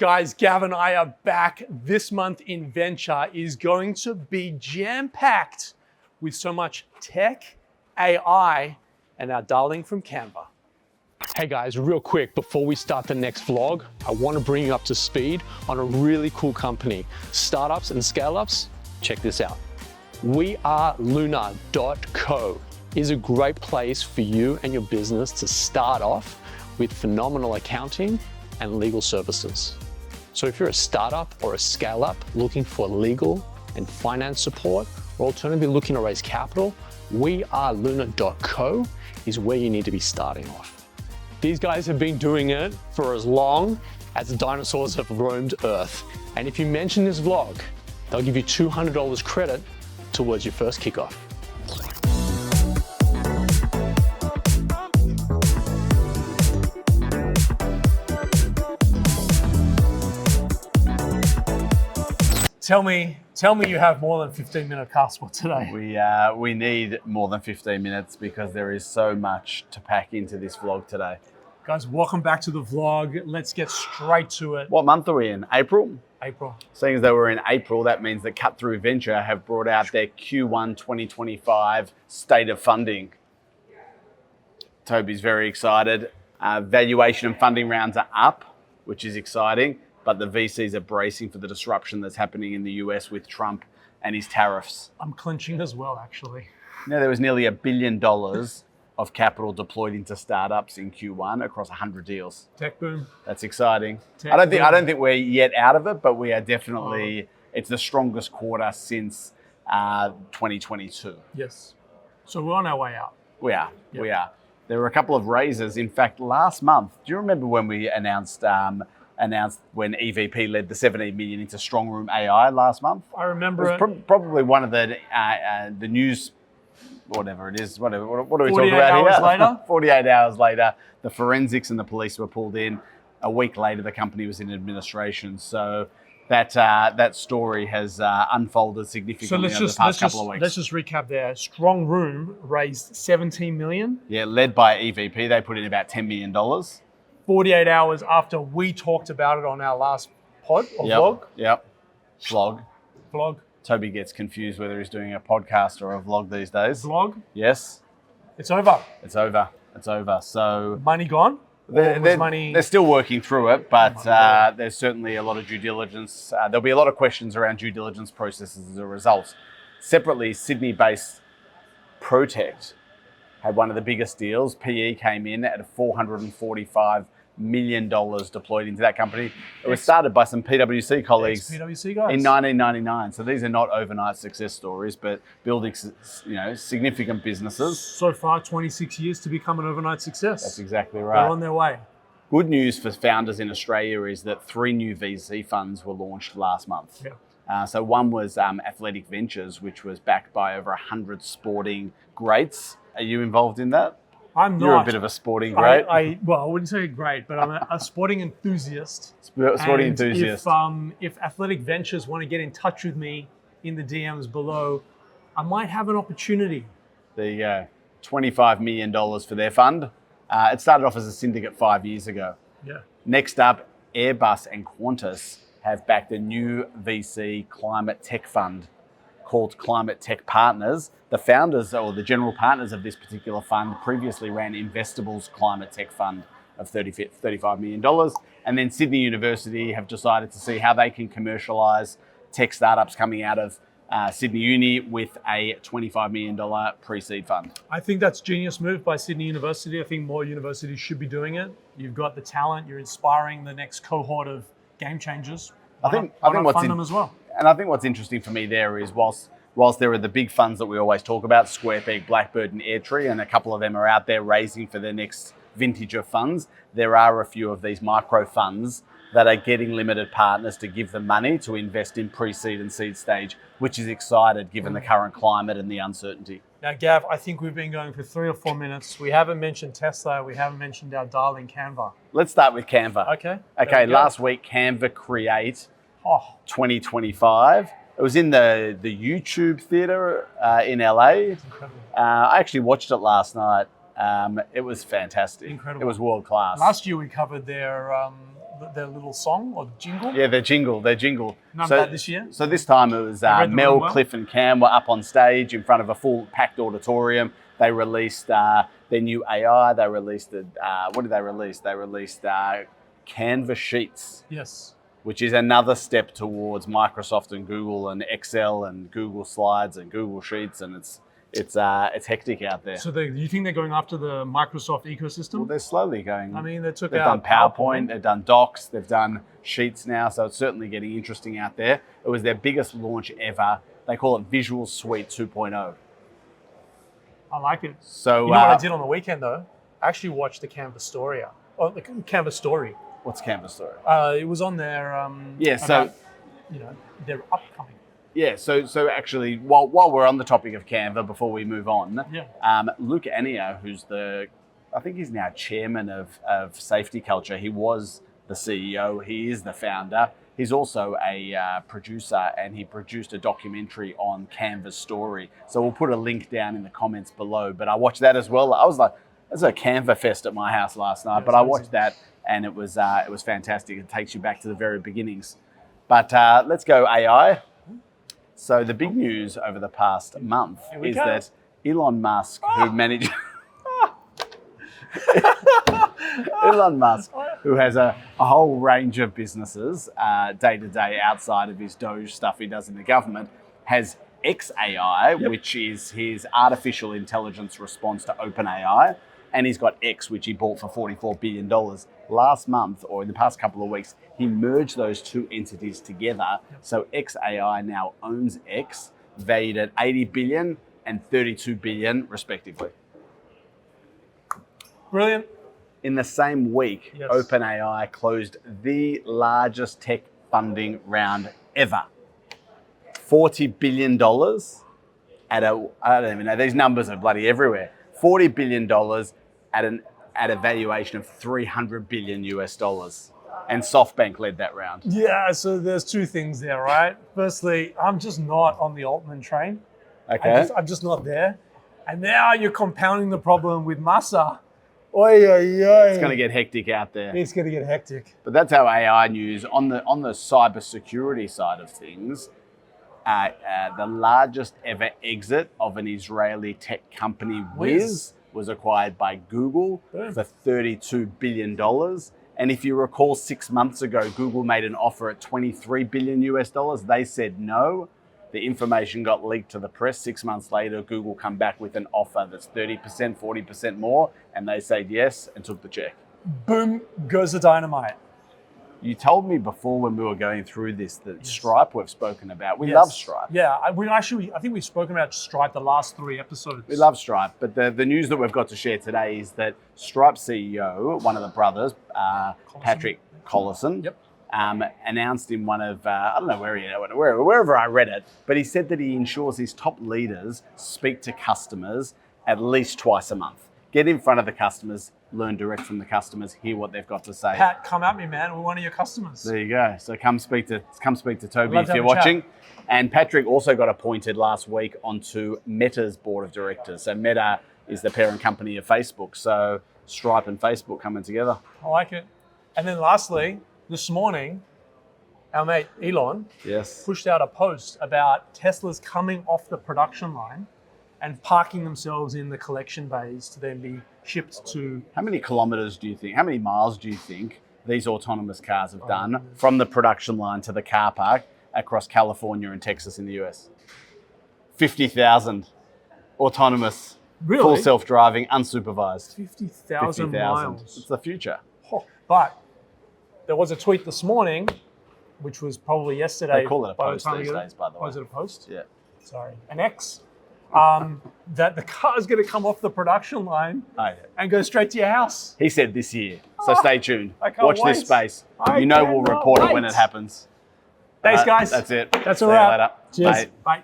Guys, Gavin and I are back. This month in Venture is going to be jam-packed with so much tech, AI, and our darling from Canva. Hey guys, real quick, before we start the next vlog, I want to bring you up to speed on a really cool company. Startups and scale-ups, check this out. WeAreLuna.co is a great place for you and your business to start off with phenomenal accounting and legal services. So if you're a startup or a scale-up looking for legal and finance support, or alternatively looking to raise capital, WeAreLuna.co is where you need to be starting off. These guys have been doing it for as long as the dinosaurs have roamed Earth. And if you mention this vlog, they'll give you $200 credit towards your first kickoff. Tell me you have more than 15-minute cast spot today. We need more than 15 minutes because there is so much to pack into this vlog today. Guys, welcome back to the vlog. Let's get straight to it. What month are we in? April? April. Seeing as though we're in April, that means that Cut Through Venture have brought out their Q1 2025 State of Funding. Tobi's very excited. Valuation and funding rounds are up, which is exciting. But the VCs are bracing for the disruption that's happening in the US with Trump and his tariffs. I'm clenching as well, actually. Now, there was nearly $1 billion of capital deployed into startups in Q1 across 100 deals. Tech boom. That's exciting. Tech I don't boom. think we're yet out of it, but we are definitely, it's the strongest quarter since 2022. Yes. So we're on our way out. We are. Yep. We are. There were a couple of raises. In fact, last month, do you remember when we announced when EVP led the 17 million into Strongroom AI last month? I remember it. Was probably one of the news, whatever it is, what are we talking about here? 48 hours later? 48 hours later, the forensics and the police were pulled in. A week later, the company was in administration. So that story has unfolded significantly over the past couple of weeks. Let's just recap there. Strongroom raised 17 million. Yeah, led by EVP. They put in about $10 million. 48 hours after we talked about it on our last pod or vlog. Yep. Vlog. Vlog. Tobi gets confused whether he's doing a podcast or a vlog these days. Vlog. Yes. It's over. It's over. So money gone? They're still working through it, but there's certainly a lot of due diligence. There'll be a lot of questions around due diligence processes as a result. Separately, Sydney-based Protect had one of the biggest deals. PE came in at $445 million deployed into that company. It was started by some PwC colleagues PwC guys. in 1999. So these are not overnight success stories, but building significant businesses. So far, 26 years to become an overnight success. That's exactly right. They're on their way. Good news for founders in Australia is that 3 new VC funds were launched last month. Yeah. So one was Athletic Ventures, which was backed by over 100 sporting greats. Are you involved in that? I'm not. You're a bit of a sporting great. I wouldn't say great, but I'm a sporting enthusiast. Sporting enthusiast. If Athletic Ventures want to get in touch with me in the DMs below, I might have an opportunity. There you go. $25 million for their fund. It started off as a syndicate 5 years ago. Yeah. Next up, Airbus and Qantas have backed a new VC climate tech fund called Climate Tech Partners. The founders or the general partners of this particular fund previously ran Investable's Climate Tech Fund of $35 million. And then Sydney University have decided to see how they can commercialise tech startups coming out of Sydney Uni with a $25 million pre-seed fund. I think that's a genius move by Sydney University. I think more universities should be doing it. You've got the talent, you're inspiring the next cohort of game changers. I think fund them as well. And I think what's interesting for me there is whilst there are the big funds that we always talk about, Square Peg, Blackbird and Airtree, and a couple of them are out there raising for their next vintage of funds, there are a few of these micro funds that are getting limited partners to give them money to invest in pre-seed and seed stage, which is exciting given the current climate and the uncertainty. Now, Gav, I think we've been going for 3 or 4 minutes. We haven't mentioned Tesla. We haven't mentioned our darling Canva. Let's start with Canva. Okay. Last week, Canva Create 2025. It was in the YouTube theater in LA. I actually watched it last night. It was fantastic. Incredible. It was world class. Last year we covered their their little song or jingle. Yeah, their jingle. None bad this year. So this time it was read the Mel, room well. Cliff and Cam were up on stage in front of a full packed auditorium. They released their new AI. They released what did they release? They released Canva Sheets, Yes. which is another step towards Microsoft and Google and Excel and Google Slides and Google Sheets, and it's hectic out there. So you think they're going after the Microsoft ecosystem? Well, they're slowly going. I mean, they've done out PowerPoint, they've done Docs, they've done Sheets now, so it's certainly getting interesting out there. It was their biggest launch ever. They call it Visual Suite 2.0. I like it. So You know what I did on the weekend though? I actually watched the Canva story. The Canva story. What's Canva story? It was on their their upcoming. Yeah, so actually, while we're on the topic of Canva, before we move on, Luke Ania, who's I think he's now chairman of Safety Culture. He was the CEO. He is the founder. He's also a producer, and he produced a documentary on Canva's story. So we'll put a link down in the comments below. But I watched that as well. I was like, there's a Canva fest at my house last night, but I watched that, and it was fantastic. It takes you back to the very beginnings. But let's go AI. So the big news over the past month is that Elon Musk, who managed... Elon Musk, who has a whole range of businesses day to day outside of his Doge stuff he does in the government, has XAI, which is his artificial intelligence response to OpenAI, and he's got X, which he bought for $44 billion. Last month, or in the past couple of weeks, he merged those two entities together. So XAI now owns X, valued at $80 billion and $32 billion, respectively. Brilliant. In the same week, OpenAI closed the largest tech funding round ever. $40 billion at I don't even know, these numbers are bloody everywhere. $40 billion at a valuation of $300 billion US. And SoftBank led that round. Yeah, so there's two things there, right? Firstly, I'm just not on the Altman train. Okay. I'm just not there. And now you're compounding the problem with Massa. Oy, oy, oy. It's going to get hectic out there. It's going to get hectic. But that's our AI news. On the cybersecurity side of things, the largest ever exit of an Israeli tech company, Wiz, was acquired by Google for $32 billion. And if you recall, 6 months ago, Google made an offer at $23 billion US. They said no. The information got leaked to the press. 6 months later, Google come back with an offer that's 30%, 40% more, and they said yes and took the check. Boom goes the dynamite. You told me before when we were going through this that Stripe we've spoken about. We love Stripe. Yeah, I think we've spoken about Stripe the last 3 episodes. We love Stripe, but the news that we've got to share today is that Stripe CEO, one of the brothers, Patrick Collison, announced in one of, I don't know wherever I read it, but he said that he ensures his top leaders speak to customers at least twice a month. Get in front of the customers, learn direct from the customers, hear what they've got to say. Pat, come at me, man. We're one of your customers. There you go. So come speak to Toby if you're watching. And Patrick also got appointed last week onto Meta's board of directors. So Meta is the parent company of Facebook. So Stripe and Facebook coming together. I like it. And then lastly, this morning, our mate Elon pushed out a post about Teslas coming off the production line and parking themselves in the collection bays to then be shipped to... How many miles do you think these autonomous cars have done from the production line to the car park across California and Texas in the US? 50,000 autonomous, full self-driving, unsupervised. 50,000 miles. It's the future. Oh, but there was a tweet this morning, which was probably yesterday. They call it a post these days, by the way. Was it a post? Yeah. Sorry, an X. That the car is going to come off the production line and go straight to your house. He said this year. So stay tuned. Watch this space. We'll report it when it happens. Thanks, guys. That's it. That's See a you wrap. later. Cheers. Bye. Bye.